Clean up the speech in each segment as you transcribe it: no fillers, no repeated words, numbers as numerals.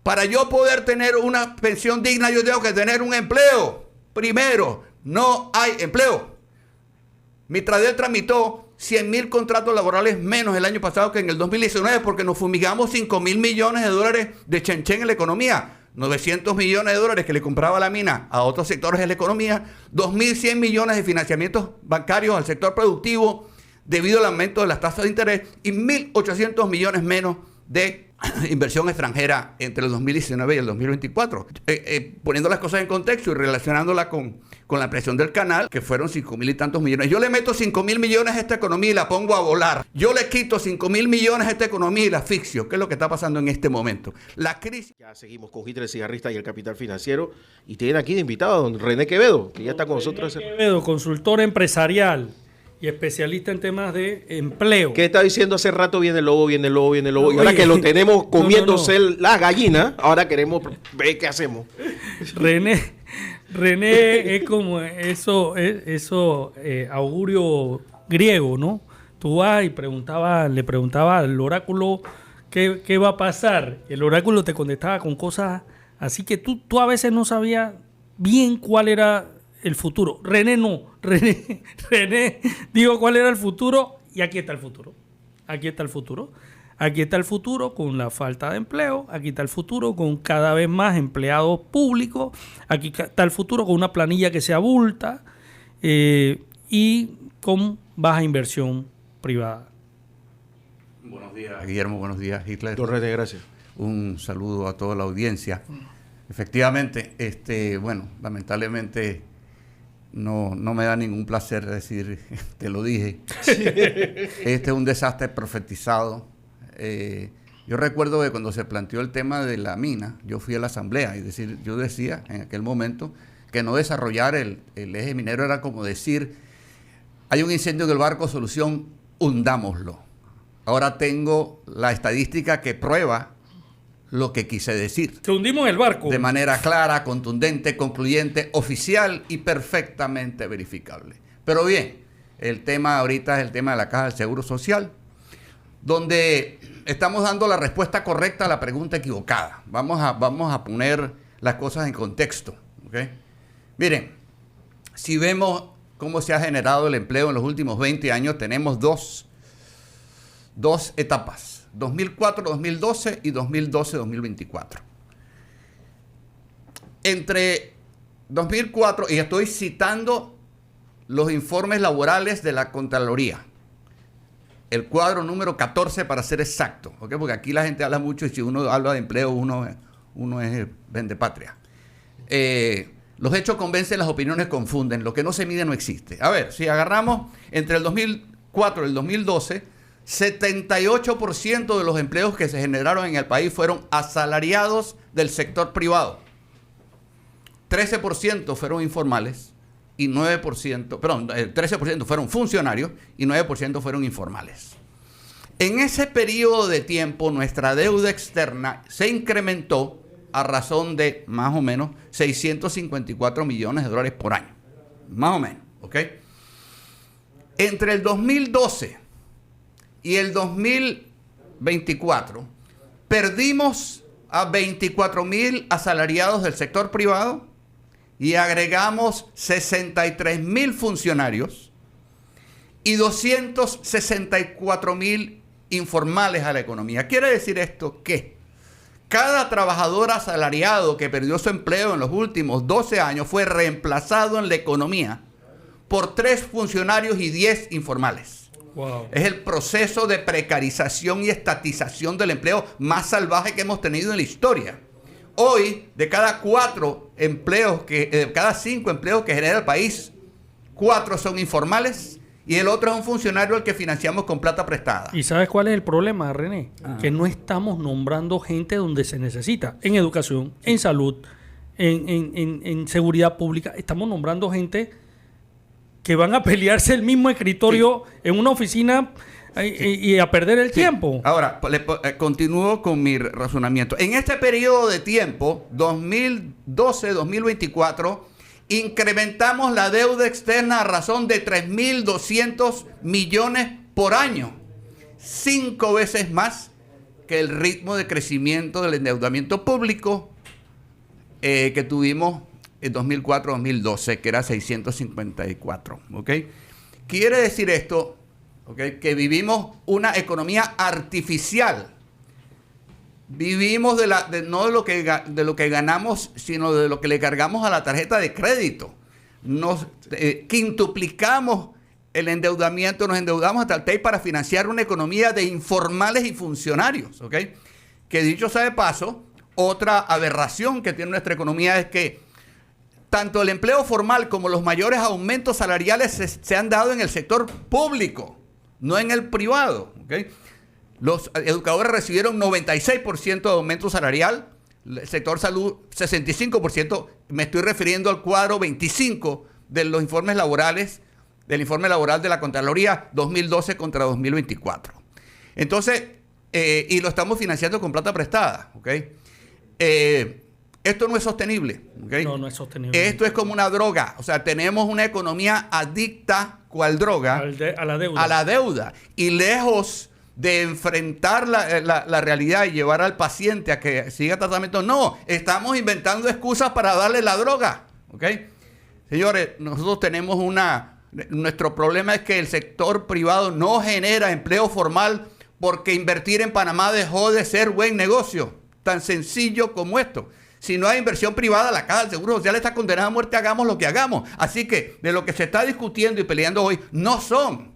Para yo poder tener una pensión digna, yo tengo que tener un empleo. Primero, no hay empleo. Mitradel tramitó 100.000 contratos laborales menos el año pasado que en el 2019 porque nos fumigamos 5.000 millones de dólares de chenchen en la economía. 900 millones de dólares que le compraba la mina a otros sectores de la economía. 2.100 millones de financiamientos bancarios al sector productivo debido al aumento de las tasas de interés y 1.800 millones menos de inversión extranjera entre el 2019 y el 2024. Poniendo las cosas en contexto y relacionándola con la presión del canal, que fueron 5.000 y tantos millones. Yo le meto 5.000 millones a esta economía y la pongo a volar. Yo le quito 5.000 millones a esta economía y la asfixio. ¿Qué es lo que está pasando en este momento? La crisis... Ya seguimos con Hitler, el cigarrista y el capital financiero. Y tienen aquí de invitado a don René Quevedo, que ya está con nosotros. René Quevedo, consultor empresarial y especialista en temas de empleo. ¿Qué está diciendo hace rato? Viene el lobo, viene el lobo, viene el lobo. Y ahora que lo tenemos comiéndose la gallina, ahora queremos ver qué hacemos. René es como eso augurio griego, ¿no? Tú vas y le preguntaba al oráculo qué va a pasar. El oráculo te contestaba con cosas así que tú a veces no sabías bien cuál era el futuro. René dijo cuál era el futuro y aquí está el futuro. Aquí está el futuro. Aquí está el futuro con la falta de empleo. Aquí está el futuro con cada vez más empleados públicos. Aquí está el futuro con una planilla que se abulta y con baja inversión privada. Buenos días, Guillermo. Buenos días, Hitler. Don René, gracias. Un saludo a toda la audiencia. Efectivamente, bueno, lamentablemente no me da ningún placer decir, te lo dije. Este es un desastre profetizado. Yo recuerdo que cuando se planteó el tema de la mina, yo fui a la asamblea y yo decía en aquel momento que no desarrollar el eje minero era como decir, hay un incendio en el barco, solución, hundámoslo. Ahora tengo la estadística que prueba lo que quise decir. Que hundimos el barco. De manera clara, contundente, concluyente, oficial y perfectamente verificable. Pero bien, el tema ahorita es el tema de la Caja del Seguro Social, donde estamos dando la respuesta correcta a la pregunta equivocada. Vamos a poner las cosas en contexto. ¿Okay? Miren, si vemos cómo se ha generado el empleo en los últimos 20 años, tenemos dos etapas. 2004-2012 y 2012-2024. Entre 2004, y estoy citando los informes laborales de la Contraloría, el cuadro número 14 para ser exacto, ¿okay? Porque aquí la gente habla mucho y si uno habla de empleo, uno es vendepatria. Los hechos convencen, las opiniones confunden, lo que no se mide no existe. A ver, si agarramos entre el 2004 y el 2012, 78% de los empleos que se generaron en el país fueron asalariados del sector privado. 13% fueron informales y 13% fueron funcionarios y 9% fueron informales. En ese periodo de tiempo, nuestra deuda externa se incrementó a razón de más o menos 654 millones de dólares por año. Más o menos, ¿ok? Entre el 2012 y el 2024 perdimos a 24.000 asalariados del sector privado y agregamos 63.000 funcionarios y 264.000 informales a la economía. Quiere decir esto que cada trabajador asalariado que perdió su empleo en los últimos 12 años fue reemplazado en la economía por 3 funcionarios y 10 informales. Wow. Es el proceso de precarización y estatización del empleo más salvaje que hemos tenido en la historia. Hoy, de cada 5 empleos que genera el país, 4 son informales y el otro es un funcionario al que financiamos con plata prestada. ¿Y sabes cuál es el problema, René? Que no estamos nombrando gente donde se necesita. En educación, en salud, en seguridad pública. Estamos nombrando gente que van a pelearse el mismo escritorio en una oficina y a perder el tiempo. Ahora, continúo con mi razonamiento. En este periodo de tiempo, 2012-2024, incrementamos la deuda externa a razón de 3.200 millones por año. 5 veces más que el ritmo de crecimiento del endeudamiento público que tuvimos en 2004-2012, que era 654. ¿Ok? Quiere decir esto, ¿okay?, que vivimos una economía artificial. Vivimos no de lo que ganamos, sino de lo que le cargamos a la tarjeta de crédito. Nos quintuplicamos el endeudamiento, nos endeudamos hasta el TEI para financiar una economía de informales y funcionarios. ¿Ok? Que dicho sea de paso, otra aberración que tiene nuestra economía es que tanto el empleo formal como los mayores aumentos salariales se han dado en el sector público, no en el privado. ¿Okay? Los educadores recibieron 96% de aumento salarial, el sector salud 65%, me estoy refiriendo al cuadro 25 de los informes laborales, del informe laboral de la Contraloría 2012 contra 2024. Entonces, y lo estamos financiando con plata prestada. ¿Okay? Esto no es sostenible. ¿Okay? No es sostenible. Esto es como una droga. O sea, tenemos una economía adicta, ¿cuál droga? A la deuda. A la deuda. Y lejos de enfrentar la realidad y llevar al paciente a que siga tratamiento, no, estamos inventando excusas para darle la droga. ¿Ok? Señores, nosotros tenemos nuestro problema es que el sector privado no genera empleo formal porque invertir en Panamá dejó de ser buen negocio. Tan sencillo como esto. Si no hay inversión privada, la Caja del Seguro Social está condenada a muerte, hagamos lo que hagamos. Así que de lo que se está discutiendo y peleando hoy no son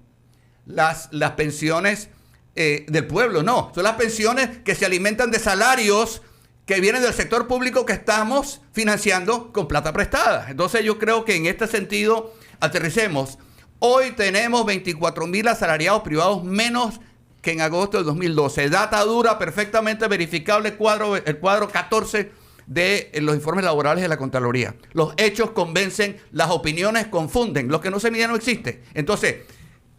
las pensiones del pueblo, no. Son las pensiones que se alimentan de salarios que vienen del sector público que estamos financiando con plata prestada. Entonces yo creo que en este sentido aterricemos. Hoy tenemos 24,000 asalariados privados menos que en agosto del 2012. Data dura, perfectamente verificable, el cuadro 14 de los informes laborales de la Contraloría. Los hechos convencen, las opiniones confunden. Lo que no se mide no existe. Entonces,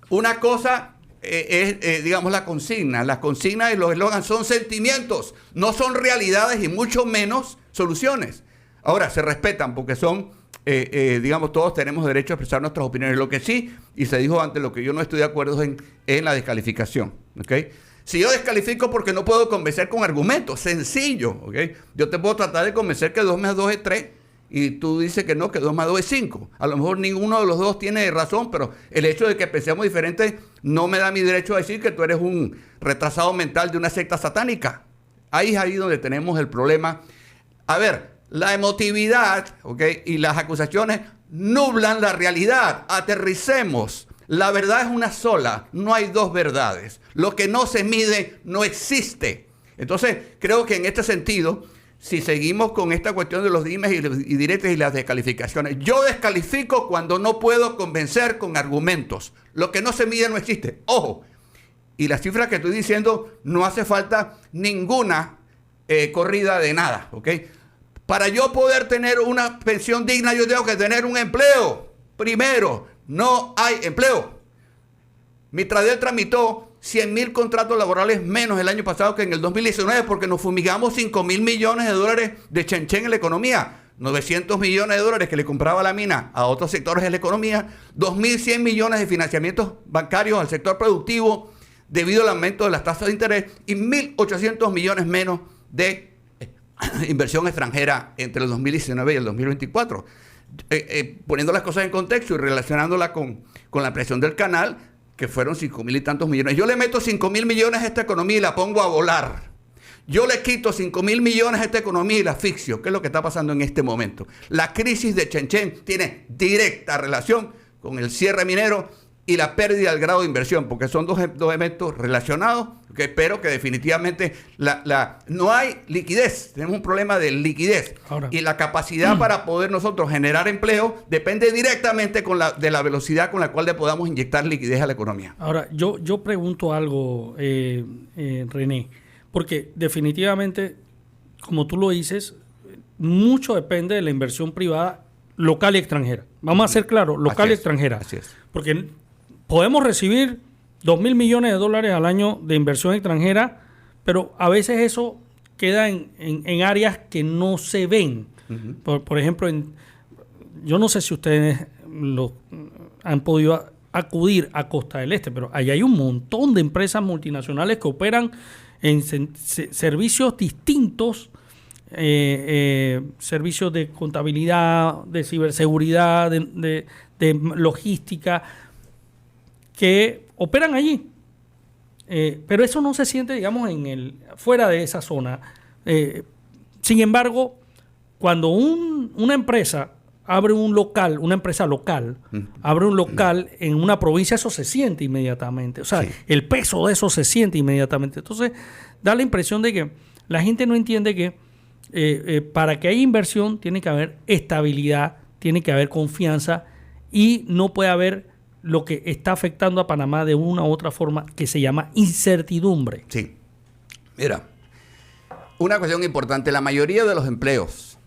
una cosa es, digamos, la consigna. Las consignas y los eslogans son sentimientos, no son realidades y mucho menos soluciones. Ahora, se respetan porque son, digamos, todos tenemos derecho a expresar nuestras opiniones. Lo que sí, y se dijo antes, lo que yo no estoy de acuerdo es en la descalificación. ¿Okay? Si yo descalifico porque no puedo convencer con argumentos, sencillo. ¿Okay? Yo te puedo tratar de convencer que 2 más 2 es 3 y tú dices que no, que 2 más 2 es 5. A lo mejor ninguno de los dos tiene razón, pero el hecho de que pensemos diferente no me da mi derecho a decir que tú eres un retrasado mental de una secta satánica. Ahí es ahí donde tenemos el problema. A ver, la emotividad, ¿okay?, y las acusaciones nublan la realidad. Aterricemos. La verdad es una sola, no hay dos verdades. Lo que no se mide no existe. Entonces, creo que en este sentido, si seguimos con esta cuestión de los dimes y diretes y las descalificaciones, yo descalifico cuando no puedo convencer con argumentos. Lo que no se mide no existe. Ojo, y las cifras que estoy diciendo, no hace falta ninguna corrida de nada, ¿ok? Para yo poder tener una pensión digna, yo tengo que tener un empleo. Primero, no hay empleo. Mitradel tramitó 100,000 contratos laborales menos el año pasado que en el 2019 porque nos fumigamos 5,000 millones de dólares de chenchen en la economía. 900 millones de dólares que le compraba la mina a otros sectores de la economía. 2.100 millones de financiamientos bancarios al sector productivo debido al aumento de las tasas de interés y 1.800 millones menos de inversión extranjera entre el 2019 y el 2024. Poniendo las cosas en contexto y relacionándola con la presión del canal, que fueron 5,000 y tantos millones. Yo le meto 5,000 millones a esta economía y la pongo a volar. Yo le quito 5,000 millones a esta economía y la asfixio. ¿Qué es lo que está pasando en este momento? La crisis de Chenchen tiene directa relación con el cierre minero y la pérdida del grado de inversión, porque son dos eventos relacionados, que espero que definitivamente no hay liquidez. Tenemos un problema de liquidez. Ahora, y la capacidad para poder nosotros generar empleo depende directamente de la velocidad con la cual le podamos inyectar liquidez a la economía. Ahora, yo pregunto algo, René, porque definitivamente, como tú lo dices, mucho depende de la inversión privada local y extranjera. Vamos a ser claros, local y extranjera. Así es. Porque podemos recibir 2,000 millones de dólares al año de inversión extranjera, pero a veces eso queda en áreas que no se ven. Uh-huh. Por ejemplo, yo no sé si ustedes han podido acudir a Costa del Este, pero allá hay un montón de empresas multinacionales que operan en servicios distintos, servicios de contabilidad, de ciberseguridad, de logística, que operan allí. Pero eso no se siente, digamos, fuera de esa zona. Sin embargo, cuando una empresa abre un local, una empresa local, abre un local en una provincia, eso se siente inmediatamente. O sea, sí, el peso de eso se siente inmediatamente. Entonces, da la impresión de que la gente no entiende que para que haya inversión tiene que haber estabilidad, tiene que haber confianza y no puede haber lo que está afectando a Panamá de una u otra forma que se llama incertidumbre. Sí. Mira, una cuestión importante, la mayoría de los empleos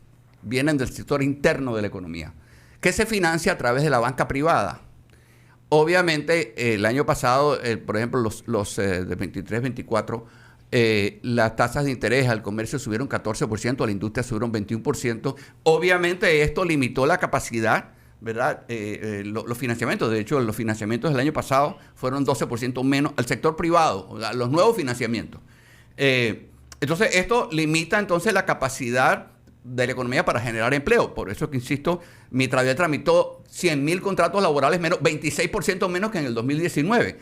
vienen del sector interno de la economía, que se financia a través de la banca privada. Obviamente, el año pasado, por ejemplo, los de 23-24, las tasas de interés al comercio subieron 14%, a la industria subieron 21%. Obviamente, esto limitó la capacidad, ¿verdad? Los financiamientos, de hecho, los financiamientos del año pasado fueron 12% menos al sector privado, o sea, los nuevos financiamientos. Entonces, esto limita entonces la capacidad de la economía para generar empleo. Por eso que insisto, Mitraviel tramitó 100,000 contratos laborales menos, 26% menos que en el 2019.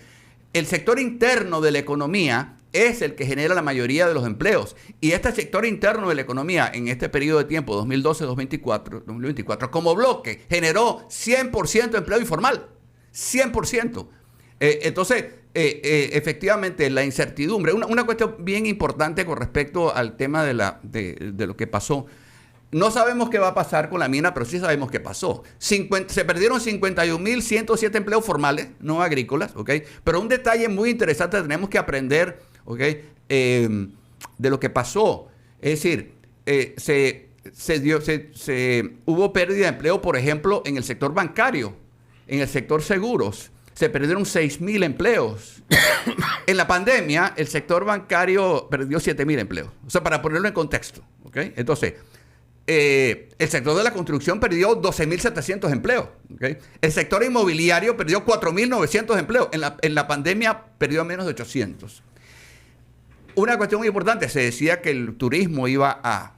El sector interno de la economía es el que genera la mayoría de los empleos. Y este sector interno de la economía en este periodo de tiempo, 2012-2024, como bloque, generó 100% de empleo informal. 100%. Entonces, efectivamente, la incertidumbre, una cuestión bien importante con respecto al tema de lo que pasó. No sabemos qué va a pasar con la mina, pero sí sabemos qué pasó. Se perdieron 51,107 empleos formales, no agrícolas, ¿ok? Pero un detalle muy interesante tenemos que aprender, ¿ok? De lo que pasó. Es decir, hubo pérdida de empleo, por ejemplo, en el sector bancario, en el sector seguros. Se perdieron 6,000 empleos. En la pandemia, el sector bancario perdió 7,000 empleos. O sea, para ponerlo en contexto, ¿ok? Entonces, el sector de la construcción perdió 12,700 empleos. ¿Okay? El sector inmobiliario perdió 4,900 empleos. En la pandemia perdió menos de 800. Una cuestión muy importante, se decía que el turismo iba a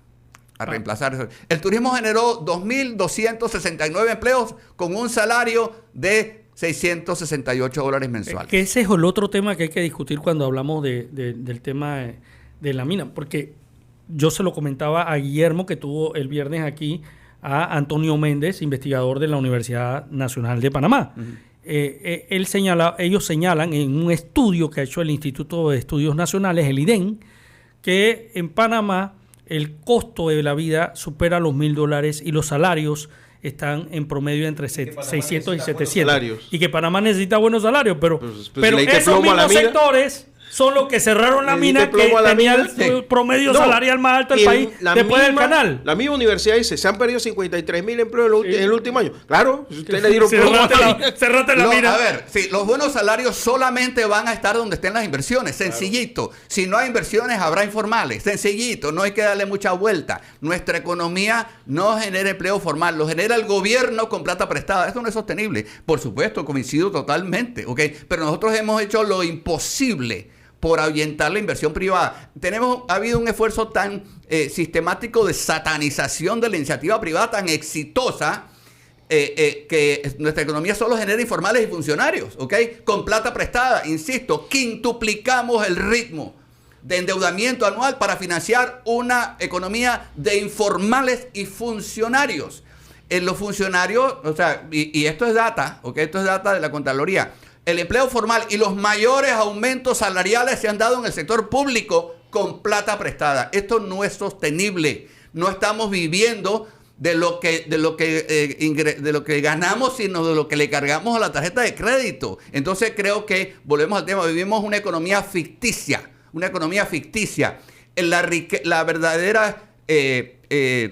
reemplazar eso. El turismo generó 2,269 empleos con un salario de $668 mensuales. Que ese es el otro tema que hay que discutir cuando hablamos del tema de la mina, porque yo se lo comentaba a Guillermo, que tuvo el viernes aquí, a Antonio Méndez, investigador de la Universidad Nacional de Panamá. Uh-huh. Ellos señalan en un estudio que ha hecho el Instituto de Estudios Nacionales, el IDEN, que en Panamá el costo de la vida supera los $1,000 y los salarios están en promedio entre 600 y 700. Y que Panamá necesita buenos salarios, pero esos mismos sectores son los que cerraron la mina que tenía el promedio salarial más alto del país después del canal. La misma universidad dice, se han perdido 53,000 empleos en el último año. Claro, ustedes le dieron cerrate la mina. A ver, sí, los buenos salarios solamente van a estar donde estén las inversiones, sencillito. Claro. Si no hay inversiones, habrá informales, sencillito, no hay que darle mucha vuelta. Nuestra economía no genera empleo formal, lo genera el gobierno con plata prestada. Eso no es sostenible. Por supuesto, coincido totalmente, ¿ok? Pero nosotros hemos hecho lo imposible por ahuyentar la inversión privada. Ha habido un esfuerzo tan sistemático de satanización de la iniciativa privada, tan exitosa, que nuestra economía solo genera informales y funcionarios, ¿ok? Con plata prestada, insisto, quintuplicamos el ritmo de endeudamiento anual para financiar una economía de informales y funcionarios. En los funcionarios, o sea, y esto es data, ¿ok? Esto es data de la Contraloría. El empleo formal y los mayores aumentos salariales se han dado en el sector público con plata prestada. Esto no es sostenible. No estamos viviendo de lo que ganamos, sino de lo que le cargamos a la tarjeta de crédito. Entonces creo que, volvemos al tema, vivimos una economía ficticia. Una economía ficticia. La verdadera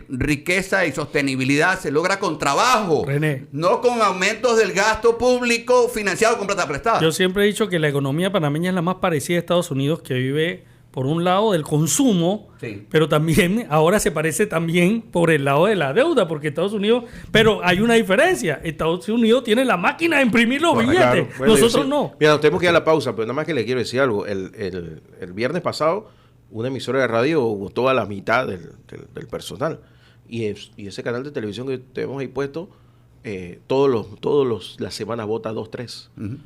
riqueza y sostenibilidad se logra con trabajo, René, no con aumentos del gasto público financiado con plata prestada. Yo siempre he dicho que la economía panameña es la más parecida a Estados Unidos, que vive por un lado del consumo, Sí. pero también ahora se parece también por el lado de la deuda, porque Estados Unidos, pero hay una diferencia, Estados Unidos tiene la máquina de imprimir los billetes, Claro. Bueno, nosotros sí. no. Mira, nos tenemos que ir a la pausa, pero nada más que le quiero decir algo. El viernes pasado, una emisora de radio votó a la mitad del personal. Y ese canal de televisión que tenemos ahí puesto, las semanas vota 2-3. Ujú.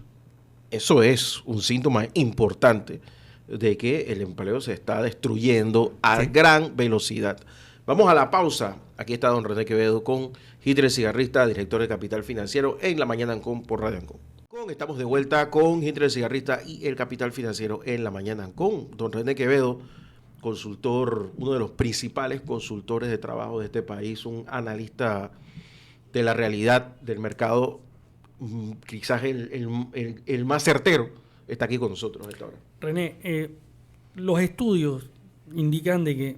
Eso es un síntoma importante de que el empleo se está destruyendo a gran velocidad. Vamos a la pausa. Aquí está don René Quevedo con Hitler el Cigarrista, director de Capital Financiero en La Mañana Ancon por Radio Ancon. Estamos de vuelta con Hitler el Cigarrista y el Capital Financiero en La Mañana Ancon. Don René Quevedo, consultor, uno de los principales consultores de trabajo de este país, un analista de la realidad del mercado, quizás el más certero, está aquí con nosotros a esta hora. René, los estudios indican de que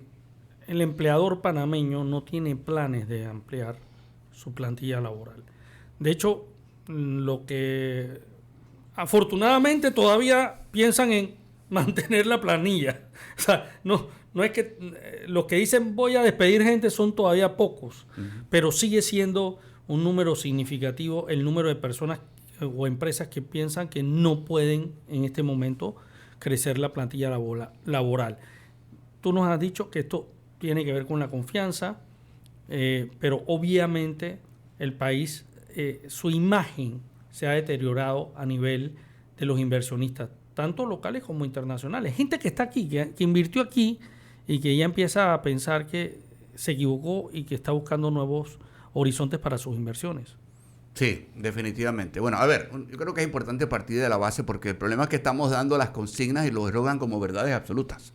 el empleador panameño no tiene planes de ampliar su plantilla laboral. De hecho, lo que afortunadamente todavía piensan en mantener la planilla. O sea, no es que los que dicen voy a despedir gente son todavía pocos, pero sigue siendo un número significativo el número de personas o empresas que piensan que no pueden en este momento crecer la plantilla laboral. Tú nos has dicho que esto tiene que ver con la confianza, pero obviamente el país, su imagen se ha deteriorado a nivel de los inversionistas, tanto locales como internacionales. Gente que está aquí, que invirtió aquí y que ya empieza a pensar que se equivocó y que está buscando nuevos horizontes para sus inversiones. Sí, definitivamente. Bueno, a ver, yo creo que es importante partir de la base porque el problema es que estamos dando las consignas y los eslogan como verdades absolutas.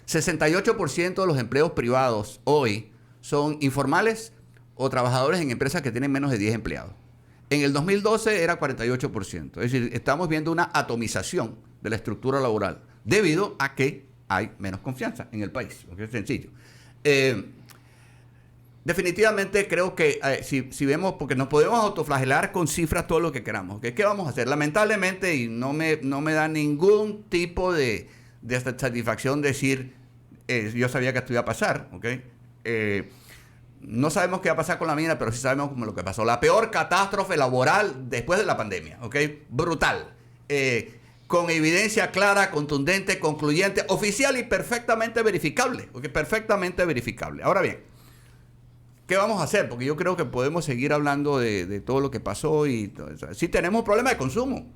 68% de los empleos privados hoy son informales o trabajadores en empresas que tienen menos de 10 empleados. En el 2012 era 48%. Es decir, estamos viendo una atomización de la estructura laboral debido a que hay menos confianza en el país. Porque es sencillo. Definitivamente creo que si vemos, porque nos podemos autoflagelar con cifras todo lo que queramos. ¿Okay? ¿Qué vamos a hacer? Lamentablemente, y no me da ningún tipo de satisfacción decir, yo sabía que esto iba a pasar. ¿Okay? No sabemos qué va a pasar con la mina, pero sí sabemos como lo que pasó. La peor catástrofe laboral después de la pandemia. ¿Okay? Brutal. Con evidencia clara, contundente, concluyente, oficial y perfectamente verificable. ¿Okay? Perfectamente verificable. Ahora bien, ¿qué vamos a hacer? Porque yo creo que podemos seguir hablando de todo lo que pasó y sí tenemos problemas de consumo.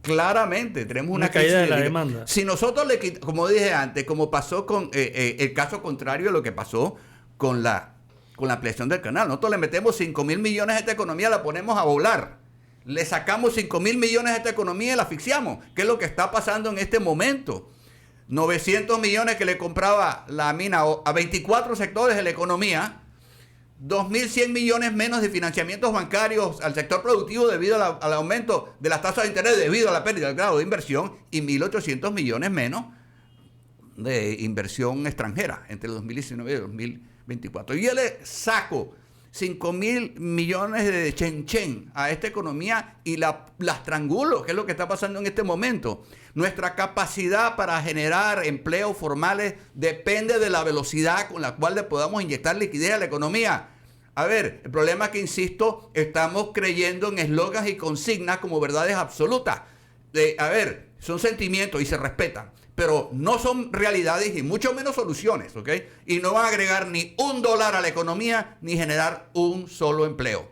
Claramente, tenemos una caída de la demanda. Si nosotros le quitamos, como dije antes, como pasó con el caso contrario de lo que pasó con la ampliación del canal. Nosotros le metemos 5.000 millones a esta economía, la ponemos a volar. Le sacamos 5.000 millones a esta economía y la asfixiamos. ¿Qué es lo que está pasando en este momento? 900 millones que le compraba la mina a 24 sectores de la economía. 2.100 millones menos de financiamientos bancarios al sector productivo debido al aumento de las tasas de interés debido a la pérdida del grado de inversión y 1.800 millones menos de inversión extranjera entre el 2019 y el 2024. Y yo le saco 5.000 millones de chen a esta economía y las trangulo, que es lo que está pasando en este momento. Nuestra capacidad para generar empleos formales depende de la velocidad con la cual le podamos inyectar liquidez a la economía. A ver, el problema es que, insisto, estamos creyendo en eslogans y consignas como verdades absolutas. A ver, son sentimientos y se respetan, pero no son realidades y mucho menos soluciones, ¿ok? Y no van a agregar ni $1 a la economía ni generar un solo empleo.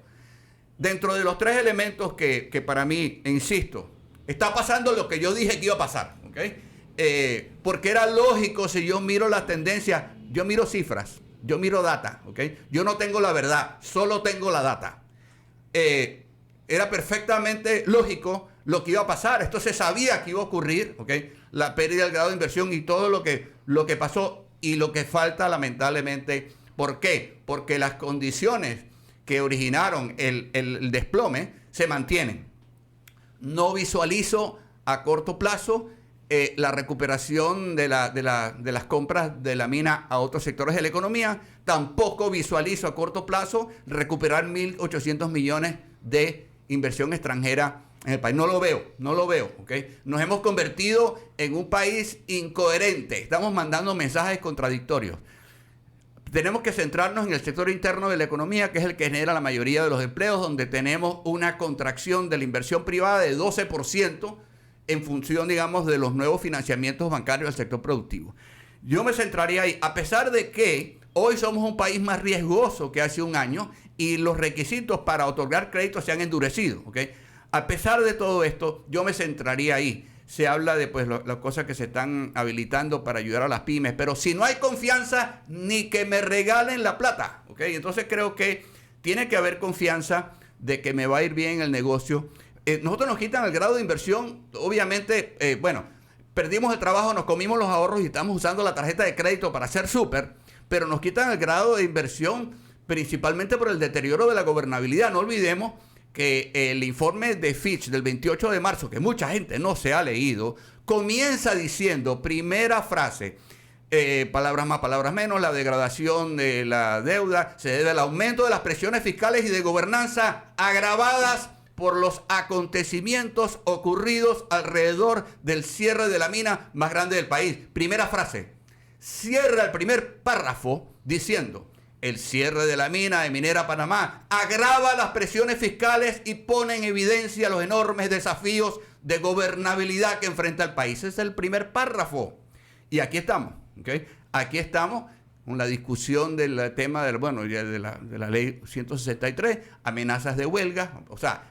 Dentro de los tres elementos que para mí, insisto, está pasando lo que yo dije que iba a pasar, ¿ok? Porque era lógico, si yo miro las tendencias, yo miro cifras, yo miro data, ¿ok? Yo no tengo la verdad, solo tengo la data. Era perfectamente lógico lo que iba a pasar. Esto se sabía que iba a ocurrir, ¿ok? La pérdida del grado de inversión y todo lo que pasó y lo que falta, lamentablemente. ¿Por qué? Porque las condiciones que originaron el desplome se mantienen. No visualizo a corto plazo la recuperación de las compras de la mina a otros sectores de la economía. Tampoco visualizo a corto plazo recuperar 1.800 millones de inversión extranjera en el país. No lo veo, ¿ok? Nos hemos convertido en un país incoherente. Estamos mandando mensajes contradictorios. Tenemos que centrarnos en el sector interno de la economía, que es el que genera la mayoría de los empleos, donde tenemos una contracción de la inversión privada de 12% en función, digamos, de los nuevos financiamientos bancarios del sector productivo. Yo me centraría ahí, a pesar de que hoy somos un país más riesgoso que hace un año y los requisitos para otorgar créditos se han endurecido, ¿ok? A pesar de todo esto, yo me centraría ahí. Se habla de pues las cosas que se están habilitando para ayudar a las pymes, pero si no hay confianza, ni que me regalen la plata, ¿ok? Entonces creo que tiene que haber confianza de que me va a ir bien el negocio. Nosotros nos quitan el grado de inversión, obviamente, perdimos el trabajo, nos comimos los ahorros y estamos usando la tarjeta de crédito para hacer súper, pero nos quitan el grado de inversión principalmente por el deterioro de la gobernabilidad. No olvidemos que el informe de Fitch del 28 de marzo, que mucha gente no se ha leído, comienza diciendo, primera frase, palabras más, palabras menos, la degradación de la deuda se debe al aumento de las presiones fiscales y de gobernanza agravadas por los acontecimientos ocurridos alrededor del cierre de la mina más grande del país. Primera frase, cierra el primer párrafo diciendo: el cierre de la mina de Minera Panamá agrava las presiones fiscales y pone en evidencia los enormes desafíos de gobernabilidad que enfrenta el país. Ese es el primer párrafo. Y aquí estamos, ¿ok? Aquí estamos con la discusión del tema de la ley 163, amenazas de huelga. O sea,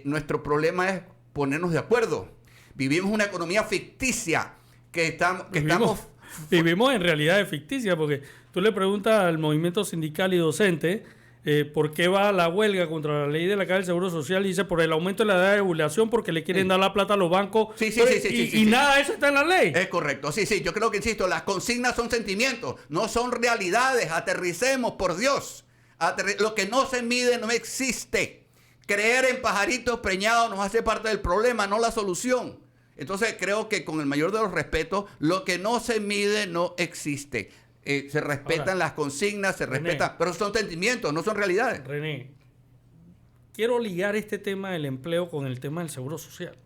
nuestro problema es ponernos de acuerdo. Vivimos una economía ficticia Vivimos en realidades ficticias, porque tú le preguntas al movimiento sindical y docente por qué va a la huelga contra la ley de la Caja del Seguro Social, y dice por el aumento de la edad de jubilación, porque le quieren dar la plata a los bancos. Y nada de eso está en la ley. Es correcto, yo creo que, insisto, las consignas son sentimientos, no son realidades. Aterricemos, por Dios. Lo que no se mide no existe. Creer en pajaritos preñados nos hace parte del problema, no la solución. Entonces creo que, con el mayor de los respetos, lo que no se mide no existe. Se respetan las consignas, respetan, pero son sentimientos, no son realidades. René, quiero ligar este tema del empleo con el tema del seguro social.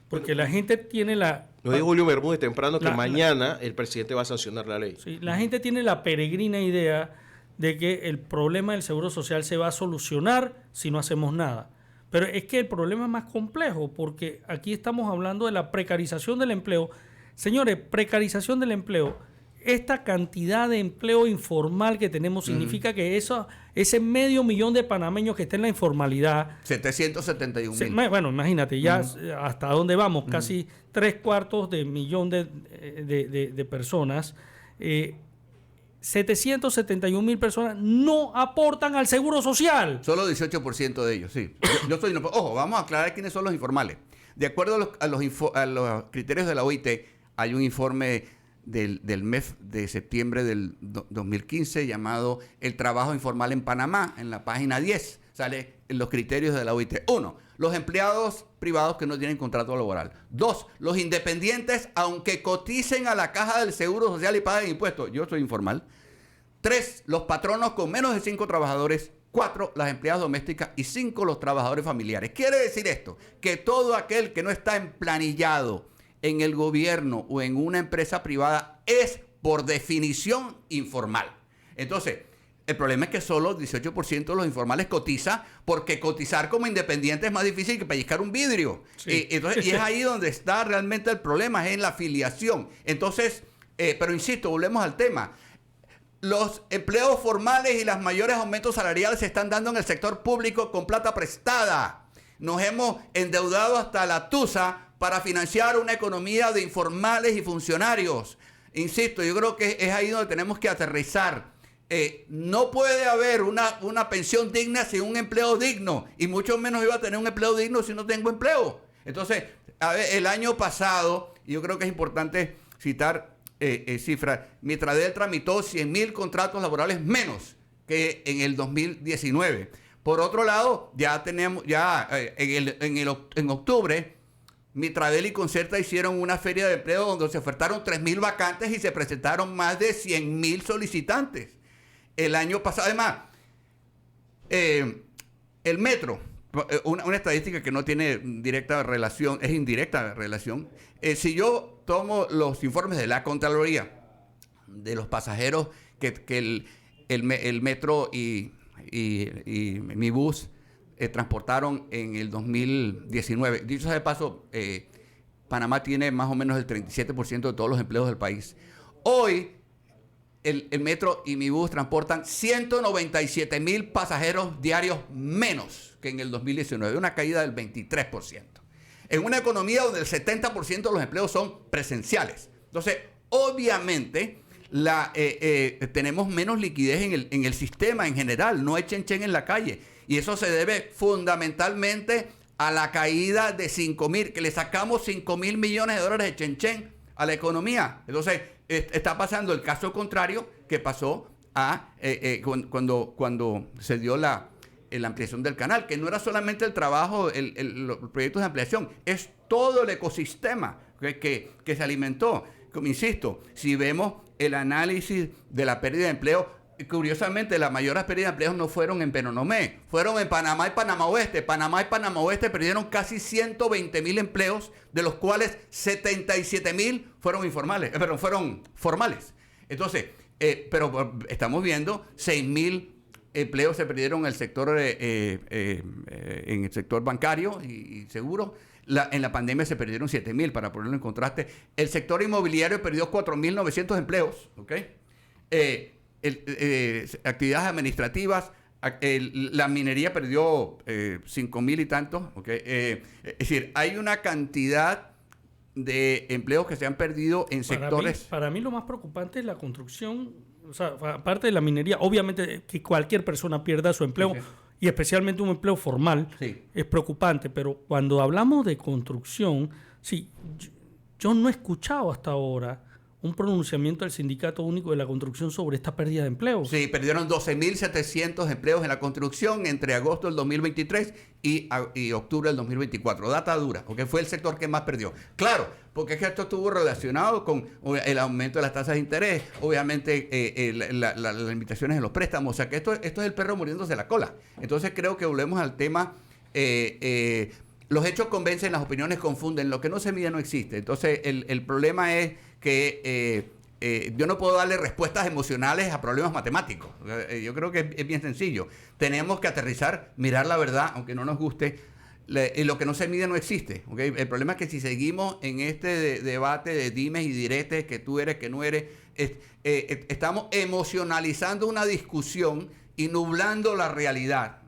Porque la gente tiene la... Lo dijo Julio Bermúdez temprano, que mañana el presidente va a sancionar la ley. Sí, la gente tiene la peregrina idea de que el problema del seguro social se va a solucionar si no hacemos nada. Pero es que el problema es más complejo, porque aquí estamos hablando de la precarización del empleo. Señores, precarización del empleo. Esta cantidad de empleo informal que tenemos significa que ese 500,000 de panameños que estén en la informalidad... 771,000. Bueno, imagínate, ya hasta dónde vamos, casi 3/4 millón de personas. 771,000 personas no aportan al seguro social. Solo 18% de ellos, sí. Ojo, vamos a aclarar quiénes son los informales. De acuerdo a los criterios de la OIT, hay un informe del MEF de septiembre del 2015 llamado El trabajo informal en Panamá. En la página 10 sale los criterios de la OIT. 1. Los empleados privados que no tienen contrato laboral. 2. Los independientes, aunque coticen a la Caja del Seguro Social y paguen impuestos. Yo soy informal. 3. Los patronos con menos de 5 trabajadores. 4. Las empleadas domésticas. Y 5. Los trabajadores familiares. Quiere decir esto, que todo aquel que no está emplanillado en el gobierno o en una empresa privada es, por definición, informal. Entonces, el problema es que solo 18% de los informales cotiza, porque cotizar como independiente es más difícil que pellizcar un vidrio. Sí. Y es ahí donde está realmente el problema, es en la afiliación. Entonces, pero insisto, volvemos al tema. Los empleos formales y los mayores aumentos salariales se están dando en el sector público con plata prestada. Nos hemos endeudado hasta la tusa para financiar una economía de informales y funcionarios. Insisto, yo creo que es ahí donde tenemos que aterrizar. No puede haber una pensión digna sin un empleo digno, y mucho menos iba a tener un empleo digno si no tengo empleo. Entonces, el año pasado, y yo creo que es importante citar cifras, Mitradel tramitó 100,000 contratos laborales menos que en el 2019. Por otro lado, ya tenemos, en octubre, Mitradel y Concerta hicieron una feria de empleo donde se ofertaron 3,000 vacantes y se presentaron más de 100,000 solicitantes. El año pasado, además, el metro una estadística que no tiene directa relación, es indirecta relación. Si yo tomo los informes de la Contraloría de los pasajeros que el metro y mi bus transportaron en el 2019, dicho sea de paso, Panamá tiene más o menos el 37% de todos los empleos del país. Hoy, el metro y mi bus transportan 197,000 pasajeros diarios menos que en el 2019, una caída del 23%. En una economía donde el 70% de los empleos son presenciales. Entonces, obviamente, tenemos menos liquidez en el sistema en general, no hay chen en la calle. Y eso se debe fundamentalmente a la caída de 5,000, que le sacamos 5,000 millones de dólares de chen a la economía. Entonces, está pasando el caso contrario que pasó cuando se dio la ampliación del canal, que no era solamente el trabajo, los proyectos de ampliación, es todo el ecosistema que se alimentó. Como insisto, si vemos el análisis de la pérdida de empleo, curiosamente, las mayores pérdidas de empleos no fueron en Penonomé, fueron en Panamá y Panamá Oeste. Panamá y Panamá Oeste perdieron casi 120,000 empleos, de los cuales 77,000 fueron informales, fueron formales. Entonces, pero estamos viendo 6,000 empleos se perdieron en el sector bancario y seguro. En la pandemia se perdieron 7,000, para ponerlo en contraste. El sector inmobiliario perdió 4,900 empleos, ¿ok? Actividades administrativas, la minería perdió 5,000 y tantos, ¿okay? Es decir, hay una cantidad de empleos que se han perdido en sectores. Para mí lo más preocupante es la construcción, o sea, aparte de la minería, obviamente que cualquier persona pierda su empleo, okay, y especialmente un empleo formal, sí, es preocupante, pero cuando hablamos de construcción, sí, yo no he escuchado hasta ahora un pronunciamiento del Sindicato Único de la Construcción sobre esta pérdida de empleos. Sí, perdieron 12,700 empleos en la construcción entre agosto del 2023 y octubre del 2024. Data dura, porque fue el sector que más perdió. Claro, porque es que esto estuvo relacionado con el aumento de las tasas de interés, obviamente las limitaciones en los préstamos. O sea que esto es el perro muriéndose la cola. Entonces creo que volvemos al tema... los hechos convencen, las opiniones confunden, lo que no se mide no existe. Entonces, el problema es que yo no puedo darle respuestas emocionales a problemas matemáticos. Yo creo que es bien sencillo. Tenemos que aterrizar, mirar la verdad, aunque no nos guste. Lo que no se mide no existe, ¿okay? El problema es que si seguimos en este debate de dimes y diretes, que tú eres, que no eres, estamos emocionalizando una discusión y nublando la realidad.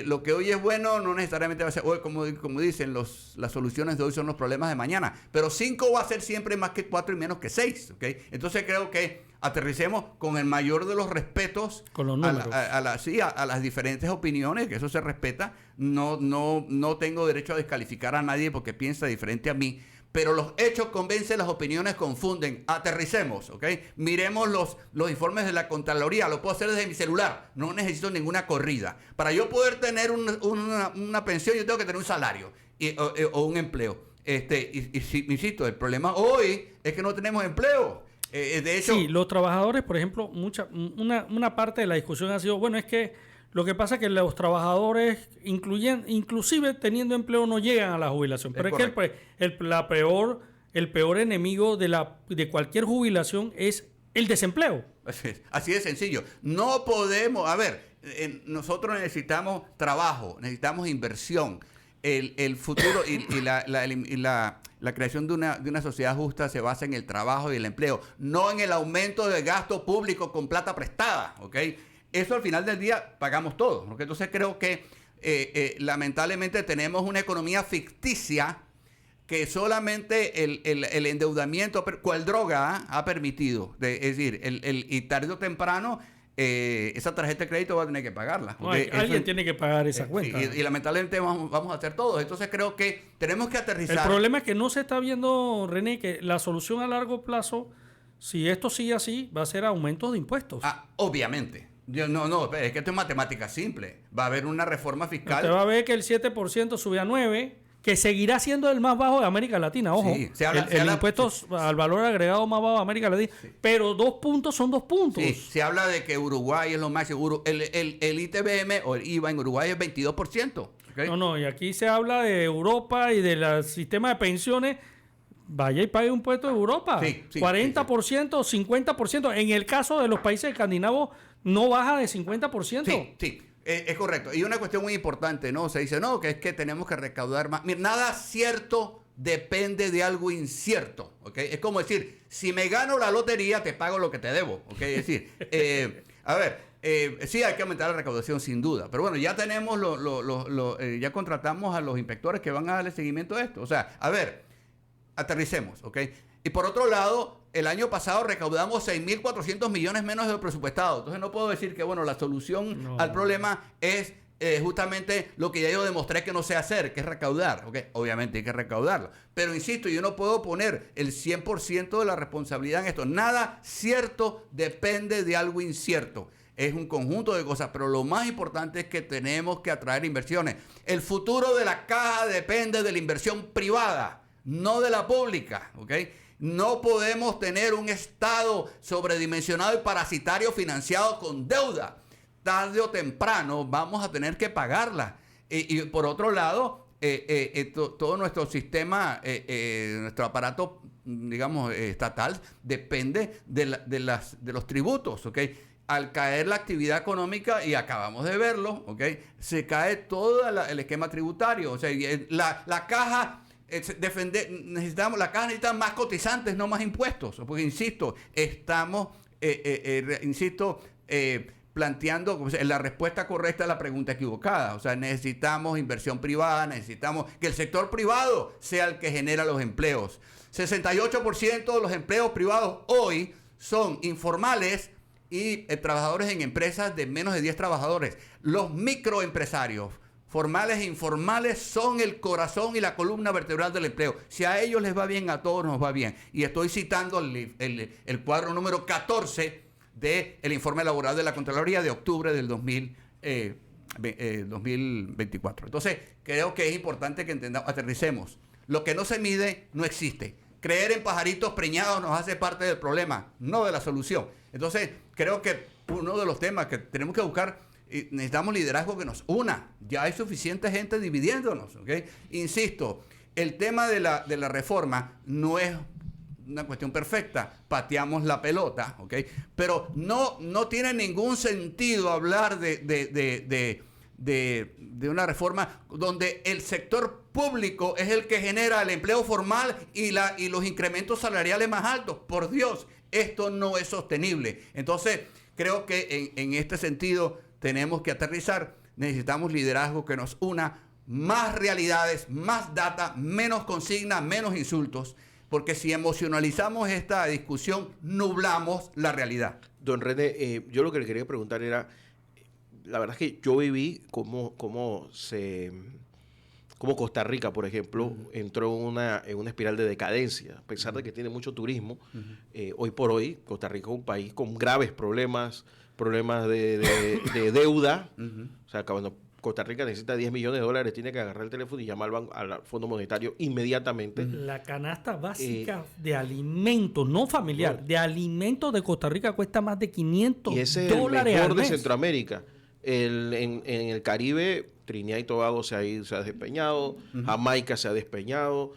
Lo que hoy es bueno no necesariamente va a ser hoy, como dicen, las soluciones de hoy son los problemas de mañana, pero 5 va a ser siempre más que 4 y menos que 6, ¿okay? Entonces creo que aterricemos con el mayor de los respetos con los números. a las diferentes opiniones, que eso se respeta. No tengo derecho a descalificar a nadie porque piensa diferente a mí, pero los hechos convencen, las opiniones confunden. Aterricemos, ¿ok? Miremos los informes de la Contraloría. Lo puedo hacer desde mi celular. No necesito ninguna corrida. Para yo poder tener una pensión, yo tengo que tener un salario o un empleo. Insisto, el problema hoy es que no tenemos empleo. De hecho, sí, los trabajadores, por ejemplo, una parte de la discusión ha sido, bueno, es que lo que pasa es que los trabajadores, inclusive teniendo empleo, no llegan a la jubilación. Pero es que el peor enemigo de cualquier jubilación es el desempleo. Así de sencillo. No podemos, nosotros necesitamos trabajo, necesitamos inversión. El futuro y la creación de una sociedad justa se basa en el trabajo y el empleo, no en el aumento del gasto público con plata prestada, ¿ok? Eso al final del día pagamos todos, porque entonces creo que lamentablemente tenemos una economía ficticia que solamente el endeudamiento, cual droga ha permitido. Es decir, y tarde o temprano esa tarjeta de crédito va a tener que pagarla. No, alguien tiene que pagar esa cuenta. Y lamentablemente vamos a hacer todos. Entonces creo que tenemos que aterrizar. El problema es que no se está viendo, René, que la solución a largo plazo, si esto sigue así, va a ser aumentos de impuestos. Obviamente. No, es que esto es matemática simple. Va a haber una reforma fiscal. Usted va a ver que el 7% sube a 9%, que seguirá siendo el más bajo de América Latina, ojo. Sí, el impuesto al valor agregado más bajo de América Latina. Sí. Pero 2 puntos son 2 puntos. Sí, se habla de que Uruguay es lo más seguro. El ITBM o el IVA en Uruguay es 22%. ¿Okay? No, y aquí se habla de Europa y del sistema de pensiones. Vaya y pague un puesto de Europa. Sí, 40%, sí. 50%. En el caso de los países escandinavos, no baja de 50%. Sí. Es correcto. Y una cuestión muy importante, ¿no? Se dice, no, que es que tenemos que recaudar más. Mira, nada cierto depende de algo incierto, ¿ok? Es como decir, si me gano la lotería, te pago lo que te debo, ¿ok? Es decir, sí hay que aumentar la recaudación sin duda, pero bueno, ya tenemos, ya contratamos a los inspectores que van a darle seguimiento a esto. O sea, a ver, aterricemos, ¿ok? Y por otro lado, el año pasado recaudamos 6.400 millones menos de lo presupuestado. Entonces no puedo decir que, bueno, la solución al problema es justamente lo que ya yo demostré que no sé hacer, que es recaudar. ¿Okay? Obviamente hay que recaudarlo. Pero insisto, yo no puedo poner el 100% de la responsabilidad en esto. Nada cierto depende de algo incierto. Es un conjunto de cosas, pero lo más importante es que tenemos que atraer inversiones. El futuro de la caja depende de la inversión privada, no de la pública, ¿ok? No podemos tener un Estado sobredimensionado y parasitario financiado con deuda. Tarde o temprano vamos a tener que pagarla. Y por otro lado, todo nuestro sistema, nuestro aparato, digamos, estatal, depende de los tributos, ¿ok? Al caer la actividad económica, y acabamos de verlo, ¿ok? Se cae todo el esquema tributario. O sea, la caja... la caja necesita más cotizantes, no más impuestos, porque insisto, estamos planteando la respuesta correcta a la pregunta equivocada. O sea, necesitamos inversión privada, necesitamos que el sector privado sea el que genera los empleos. 68% de los empleos privados hoy son informales y trabajadores en empresas de menos de 10 trabajadores. Los microempresarios, formales e informales, son el corazón y la columna vertebral del empleo. Si a ellos les va bien, a todos nos va bien. Y estoy citando el cuadro número 14 del informe laboral de la Contraloría de octubre del 2024. Entonces, creo que es importante que entendamos, aterricemos. Lo que no se mide no existe. Creer en pajaritos preñados nos hace parte del problema, no de la solución. Entonces, creo que uno de los temas que tenemos que buscar, necesitamos liderazgo que nos una. Ya hay suficiente gente dividiéndonos, ¿ok? Insisto, el tema de la reforma no es una cuestión perfecta. Pateamos la pelota, ¿ok? Pero no tiene ningún sentido hablar de una reforma donde el sector público es el que genera el empleo formal y los incrementos salariales más altos. Por Dios, esto no es sostenible. Entonces, creo que en este sentido tenemos que aterrizar. Necesitamos liderazgo que nos una, más realidades, más data, menos consignas, menos insultos, porque si emocionalizamos esta discusión, nublamos la realidad. Don René, yo lo que le quería preguntar era, la verdad es que yo viví cómo Costa Rica, por ejemplo, entró en una espiral de decadencia, a pesar de que tiene mucho turismo. Hoy por hoy, Costa Rica es un país con graves problemas de deuda. O sea, cuando Costa Rica necesita $10 millones, tiene que agarrar el teléfono y llamar al Fondo Monetario inmediatamente. La canasta básica de alimentos, no familiar, de alimentos de Costa Rica cuesta más de $500 y ese es el mejor de Centroamérica. En el Caribe, Trinidad y Tobago se ha despeñado, Jamaica se ha despeñado,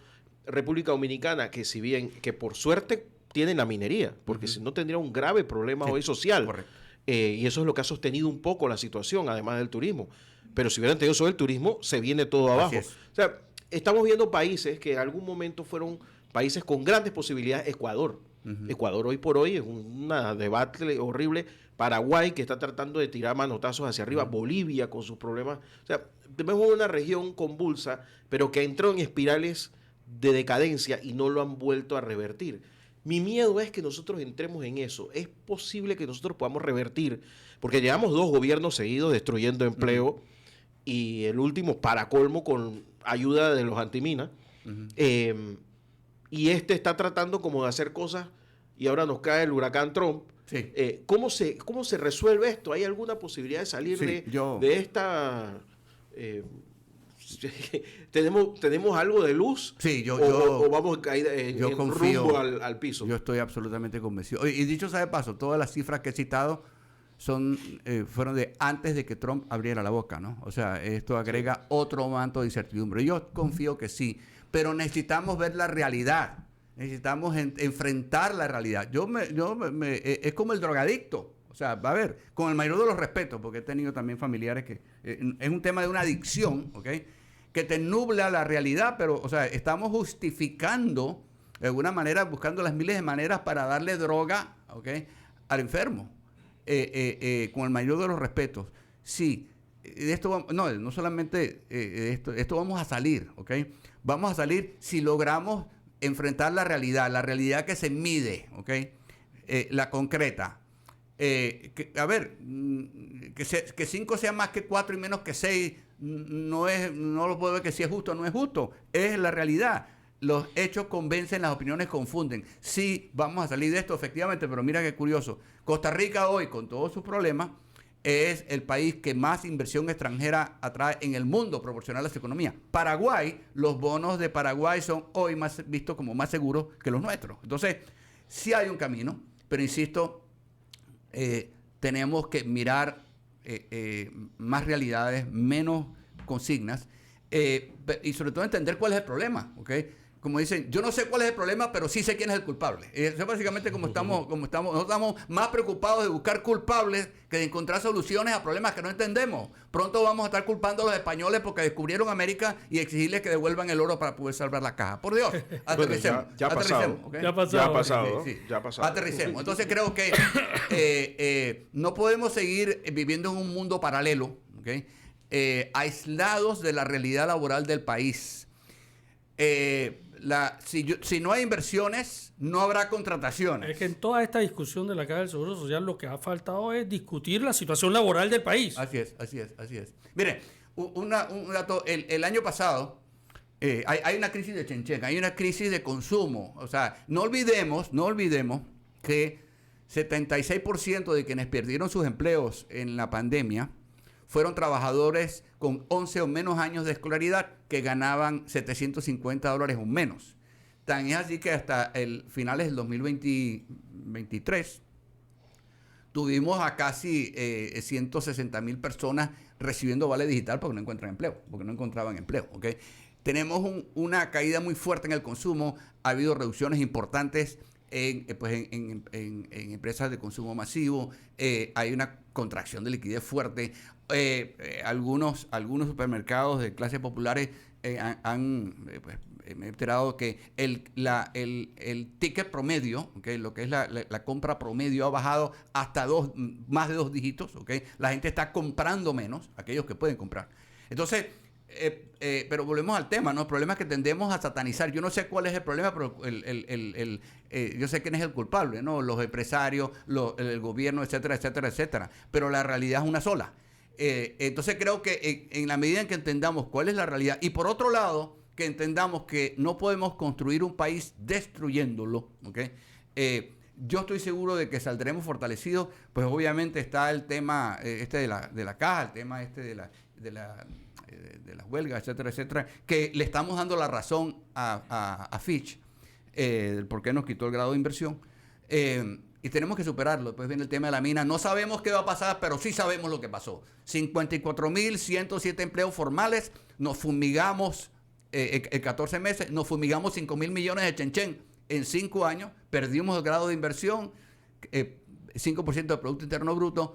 República Dominicana, que si bien, que por suerte tiene la minería, porque si no tendría un grave problema hoy social. Correcto. Y eso es lo que ha sostenido un poco la situación, además del turismo. Pero si hubieran tenido solo el turismo, se viene todo abajo. O sea, estamos viendo países que en algún momento fueron países con grandes posibilidades. Ecuador. Ecuador hoy por hoy es un debate horrible. Paraguay, que está tratando de tirar manotazos hacia arriba. Bolivia, con sus problemas. O sea, tenemos una región convulsa, pero que entró en espirales de decadencia y no lo han vuelto a revertir. Mi miedo es que nosotros entremos en eso. Es posible que nosotros podamos revertir, porque llevamos 2 gobiernos seguidos destruyendo empleo y el último, para colmo, con ayuda de los antiminas. Y está tratando como de hacer cosas y ahora nos cae el huracán Trump. Sí. ¿Cómo se resuelve esto? ¿Hay alguna posibilidad de salir de esta ¿Tenemos algo de luz? Sí, o vamos a caer en confío, rumbo al piso. Yo estoy absolutamente convencido. Y dicho sea de paso, todas las cifras que he citado fueron de antes de que Trump abriera la boca, ¿no? O sea, esto agrega otro manto de incertidumbre. Yo confío que sí, pero necesitamos ver la realidad. Necesitamos enfrentar la realidad. Es como el drogadicto. O sea, va a ver, con el mayor de los respetos, porque he tenido también familiares que es un tema de una adicción, ¿ok? Que te nubla la realidad, pero, o sea, estamos justificando de alguna manera, buscando las miles de maneras para darle droga, ¿ok?, al enfermo. Con el mayor de los respetos. Sí, de esto no solamente esto vamos a salir, ¿ok? Vamos a salir si logramos enfrentar la realidad que se mide, ¿ok? La concreta. A ver, que 5 sea más que 4 y menos que 6, no lo puedo ver que si es justo o no es justo, es la realidad. Los hechos convencen, las opiniones confunden. Sí, vamos a salir de esto, efectivamente, pero mira qué curioso. Costa Rica hoy, con todos sus problemas, es el país que más inversión extranjera atrae en el mundo, proporcional a su economía. Paraguay, los bonos de Paraguay son hoy más vistos como más seguros que los nuestros. Entonces, sí hay un camino, pero insisto, tenemos que mirar más realidades, menos consignas, y sobre todo entender cuál es el problema, ¿ok? Como dicen, yo no sé cuál es el problema, pero sí sé quién es el culpable. Eso es básicamente nosotros estamos más preocupados de buscar culpables que de encontrar soluciones a problemas que no entendemos. Pronto vamos a estar culpando a los españoles porque descubrieron América y exigirles que devuelvan el oro para poder salvar la caja. Por Dios, aterricemos. Ya ha pasado. ¿Okay? Ya ha pasado. Sí. Ya ha pasado. Aterricemos. Entonces creo que no podemos seguir viviendo en un mundo paralelo, ¿okay? Aislados de la realidad laboral del país. Si no hay inversiones, no habrá contrataciones. Es que en toda esta discusión de la Caja del Seguro Social lo que ha faltado es discutir la situación laboral del país. Así es. Mire, un dato, el año pasado hay una crisis de Chenchen, hay una crisis de consumo. O sea, no olvidemos que 76% de quienes perdieron sus empleos en la pandemia fueron trabajadores con 11 o menos años de escolaridad que ganaban $750 o menos. Tan es así que hasta el finales del 2023 tuvimos a casi 160,000 personas recibiendo vale digital porque no encontraban empleo. ¿Okay? Tenemos una caída muy fuerte en el consumo, ha habido reducciones importantes en empresas de consumo masivo, hay una contracción de liquidez fuerte. Algunos supermercados de clases populares me he enterado que el ticket promedio, ¿okay?, lo que es la compra promedio ha bajado hasta más de 2 dígitos. ¿Okay? La gente está comprando menos, aquellos que pueden comprar. Entonces, pero volvemos al tema, ¿no? El problema es que tendemos a satanizar. Yo no sé cuál es el problema, pero yo sé quién es el culpable, ¿no? Los empresarios, el gobierno, etcétera. Pero la realidad es una sola. Entonces creo que en la medida en que entendamos cuál es la realidad, y por otro lado, que entendamos que no podemos construir un país destruyéndolo, ¿okay? Yo estoy seguro de que saldremos fortalecidos. Pues obviamente está el tema de la caja, el tema de las huelgas, etcétera, que le estamos dando la razón a Fitch, por qué nos quitó el grado de inversión, y tenemos que superarlo. Después viene el tema de la mina. No sabemos qué va a pasar, pero sí sabemos lo que pasó. 54,107 empleos formales, nos fumigamos en 14 meses, nos fumigamos 5,000 millones de chenchen en 5 años, perdimos el grado de inversión, 5% del Producto Interno Bruto.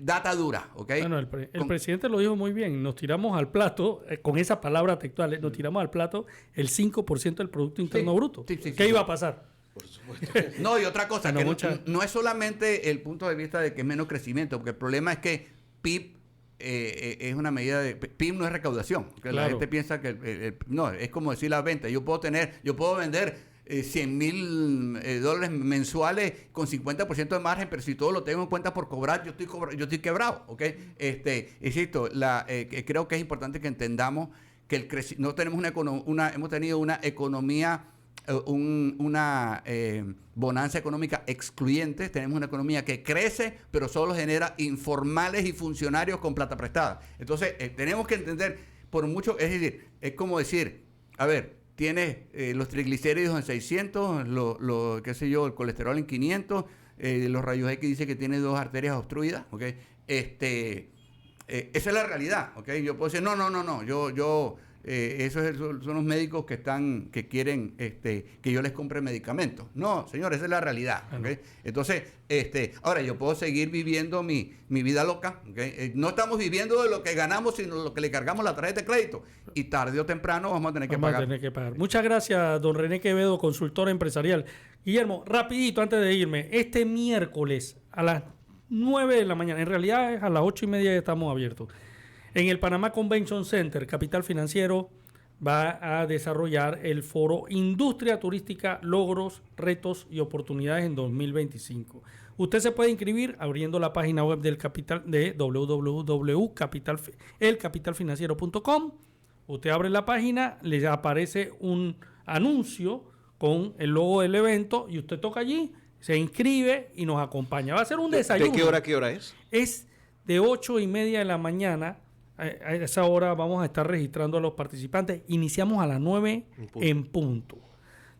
Data dura, ¿ok? Bueno, el presidente lo dijo muy bien. Nos tiramos al plato, con esa palabra textual, nos tiramos al plato el 5% del Producto Interno Bruto. ¿Qué iba a pasar? Por supuesto. No, y otra cosa, que no es solamente el punto de vista de que es menos crecimiento, porque el problema es que PIB es una medida de... PIB no es recaudación. Claro. La gente piensa que... no, es como decir la venta. Yo puedo vender $100,000 mensuales con 50% de margen, pero si todo lo tengo en cuenta por cobrar, yo estoy quebrado, ¿ok? Insisto, creo que es importante que entendamos que no tenemos hemos tenido una economía, una bonanza económica excluyente. Tenemos una economía que crece, pero solo genera informales y funcionarios con plata prestada. Entonces, tenemos que entender, por mucho, es decir, es como decir, a ver, tienes los triglicéridos en 600, qué sé yo, el colesterol en 500, los rayos X dice que tiene 2 arterias obstruidas, ¿ok? Esa es la realidad, ¿ok? Yo puedo decir, no, son los médicos que quieren que yo les compre medicamentos. No, señor, esa es la realidad, ¿ok? Entonces, ahora yo puedo seguir viviendo mi vida loca, ¿ok? No estamos viviendo de lo que ganamos, sino de lo que le cargamos la tarjeta de crédito. Y tarde o temprano vamos a tener que pagar. Muchas gracias, don René Quevedo, consultor empresarial. Guillermo, rapidito, antes de irme, este miércoles a las 9 de la mañana, en realidad es a las 8:30 ya estamos abiertos. En el Panamá Convention Center, Capital Financiero va a desarrollar el foro Industria Turística, Logros, Retos y Oportunidades en 2025. Usted se puede inscribir abriendo la página web del Capital de www.elcapitalfinanciero.com. Usted abre la página, le aparece un anuncio con el logo del evento y usted toca allí, se inscribe y nos acompaña. Va a ser un desayuno. ¿De qué hora a qué hora es? Es de 8:30 de la mañana. A esa hora vamos a estar registrando a los participantes. Iniciamos a las 9 en punto.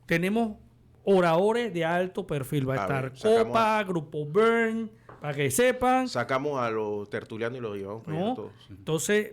Tenemos oradores de alto perfil. Va a estar Copa, Grupo Bern, para que sepan. Sacamos a los tertulianos y los llevamos para allá todos. Entonces,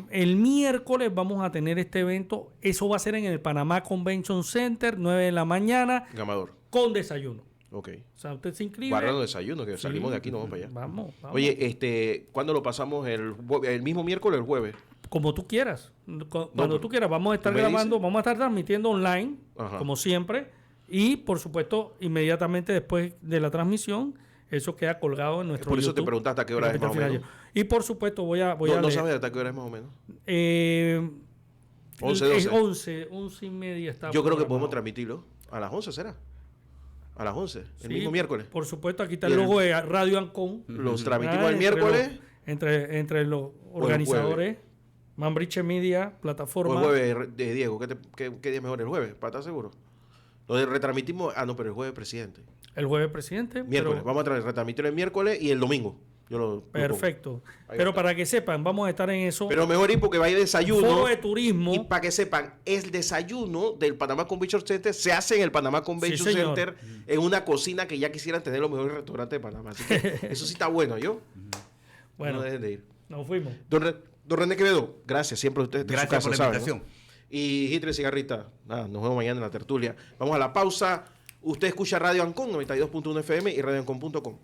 el miércoles vamos a tener este evento. Eso va a ser en el Panamá Convention Center, 9 de la mañana. Gamador. Con desayuno. Ok. O sea, usted se inscribe. Guardando desayuno, que salimos de aquí, no vamos para allá. Vamos. Oye, ¿cuándo lo pasamos? ¿El mismo miércoles o el jueves? Como tú quieras. Cuando tú quieras. Vamos a estar grabando, vamos a estar transmitiendo online, como siempre. Y, por supuesto, inmediatamente después de la transmisión, eso queda colgado en nuestro Por eso YouTube, te preguntaste a qué hora es más o menos. Y, por supuesto, voy a ¿No sabes hasta qué hora es más o menos? 11:30 está. Yo creo que podemos transmitirlo. ¿A las 11 será? A las 11, el mismo miércoles. Por supuesto, aquí está el logo de Radio Ancon. Los transmitimos el miércoles. Entre los organizadores. Manbriche Media, plataforma. O el jueves, Diego, ¿qué día es mejor? ¿El jueves? ¿Para estar seguro? Lo retransmitimos. No, pero el jueves presidente. El jueves presidente. Miércoles. Vamos a retransmitir el miércoles y el domingo. Perfecto. Pero para que sepan, vamos a estar en eso. Pero mejor ir porque va a ir desayuno. Foro de turismo. Y para que sepan, el desayuno del Panamá Convention Center se hace en el Panamá Convention Center, en una cocina que ya quisieran tener los mejores restaurantes de Panamá. Así que eso sí está bueno, ¿yo? Bueno, no dejen de ir. Nos fuimos. Don René Quevedo, gracias siempre a ustedes. Gracias por la invitación. ¿No? Y Hitre Cigarrita, nada, nos vemos mañana en la tertulia. Vamos a la pausa. Usted escucha Radio Ancon 92.1 FM y radioancon.com.